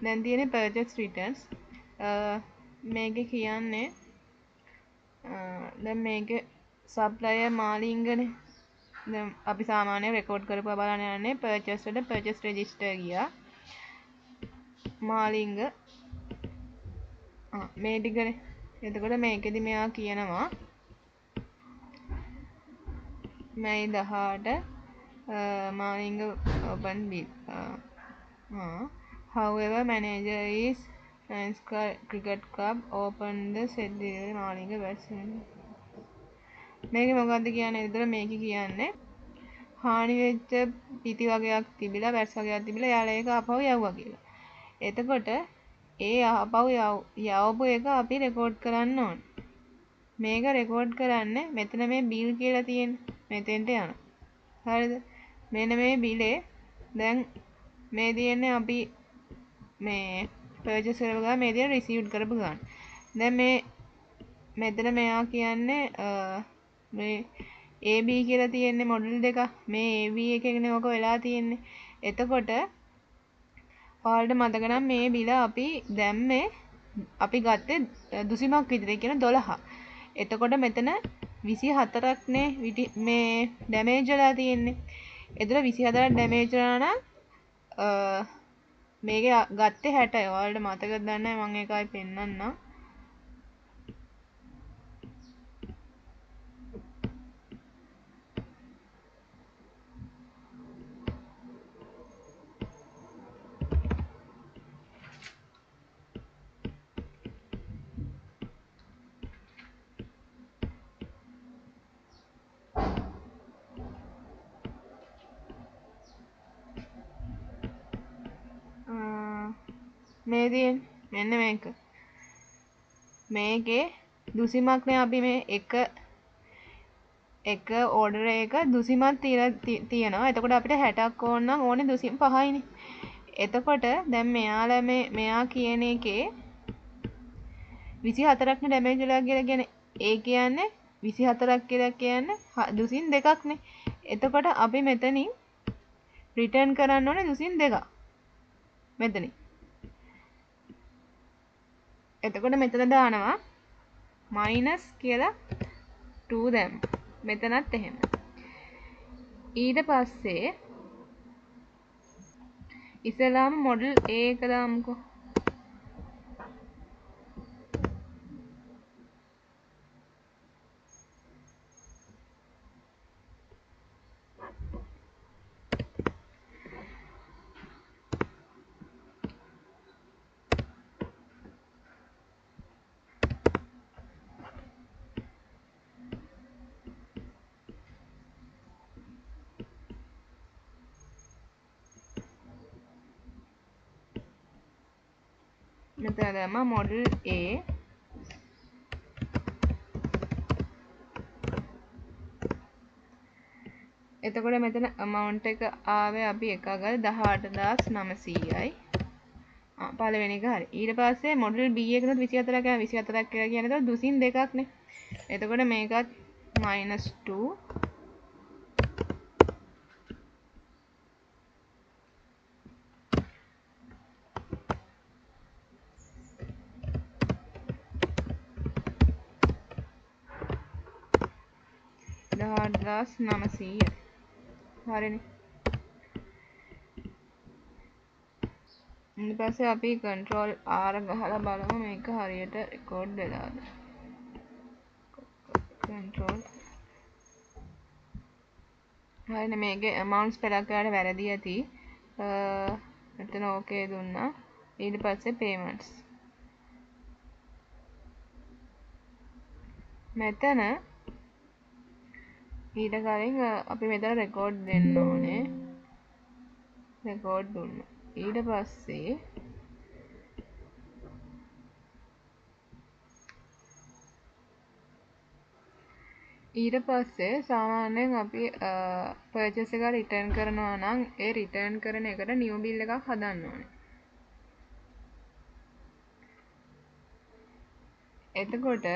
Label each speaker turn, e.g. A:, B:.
A: දැන් තියෙන්නේ purchase returns. මේකේ කියන්නේ දැන් මේකේ supplier මාලිංගනේ. දැන් අපි සාමාන්‍යයෙන් රෙකෝඩ් කරපුවා බලන්න යන්නේ purchase වල purchase register ගියා. මාලිංග මේ ටිකනේ. එතකොට මේකෙදි මෙයා කියනවා May 18 Malinga open bill. However, manager is Lions Cricket Club open the set delivery Malinga version. මේක මොකද්ද කියන්නේ? එතකොට මේක කියන්නේ හානි වෙච්ච පිටි වගේක් තිබිලා වැස් වගේක් තිබිලා යාලා ඒක ආපහු යවුවා කියලා. එතකොට ඒ ආපහු යවපු එක අපි රෙකෝඩ් කරන්න ඕන. මේක රෙකෝඩ් කරන්නේ මෙතන මේ බිල් කියලා තියෙන්නේ. මෙතෙන්ට යනවා. හරිද? මෙන්න මේ බිලේ දැන් මේ තියෙන්නේ අපි මේ purchase කරපු ගාන මේ තියෙන received කරපු ගාන. දැන් මේ මෙතන මෙයා කියන්නේ මේ AB කියලා තියෙන්නේ මොඩල් දෙක. මේ AB එකකනේ ඔක වෙලා තියෙන්නේ. එතකොට ඔයාලට මතක නම් මේ බිල අපි දැම්මේ අපි ගත්තේ දුසිමක් විතර කියන 12. එතකොට මෙතන 24ක් නේ මේ ඩැමේජ් වෙලා තියෙන්නේ. එතන 24ක් ඩැමේජ් වෙනා නම් මේක ගත්තේ 60යි. ඔයාලට මතකද දන්නේ නැහැ මම ඒකයි පෙන්නන්නම්. මේ තියෙන්නේ මෙන්න මේක. මේකේ දුසිමක්නේ අපි මේ එක ඕඩර් එක දුසිමක් තියෙනවා. එතකොට අපිට 60ක් ඕන නම් ඕනේ දුසිම 5යිනේ. එතකොට දැන් මෙයා කියන එකේ 24ක් නේ ඩැමේජ් වෙලා කියලා කියන්නේ. ඒ කියන්නේ 24ක් කියලා කියන්නේ දුසින් දෙකක්නේ. එතකොට අපි මෙතනින් රිටර්න් කරන්න ඕනේ දුසින් දෙකක්. මෙතනින්. එතකොට මෙතන දානවා මයිනස් කියලා 2 දැම්ම. මෙතනත් එහෙම. ඊට පස්සේ ඉස්සෙල්ලාම මොඩල් A එක දාමුකෝ. මෙතන දැම්මා මොඩල් A. එතකොට මෙතන amount එක ආවේ අපි එකක් ගාලා 18900යි. පළවෙනි එක හරි. ඊට පස්සේ මොඩල් B එකනොත් 24ක් යනවා. 24ක් කියලා කියන්නේ එතකොට දුසින් දෙකක්නේ. එතකොට මේකත් -2 18900. හරිනේ. ඊට පස්සේ අපි control R ගහලා බලමු මේක හරියට රෙකෝඩ් වෙලාද. control හරිනේ මේකේ amounts පෙරක් කරලා වැරදි ඇති. මෙතන okay දුන්නා. ඊට පස්සේ payments. මෙතන ඊට කලින් අපි මෙතන රෙකෝඩ් දෙන්න ඕනේ. රෙකෝඩ් දුන්නා. ඊට පස්සේ සාමාන්‍යයෙන් අපි purchase එක return කරනවා නම් ඒ return කරන එකට new bill එකක් හදන්න ඕනේ. එතකොට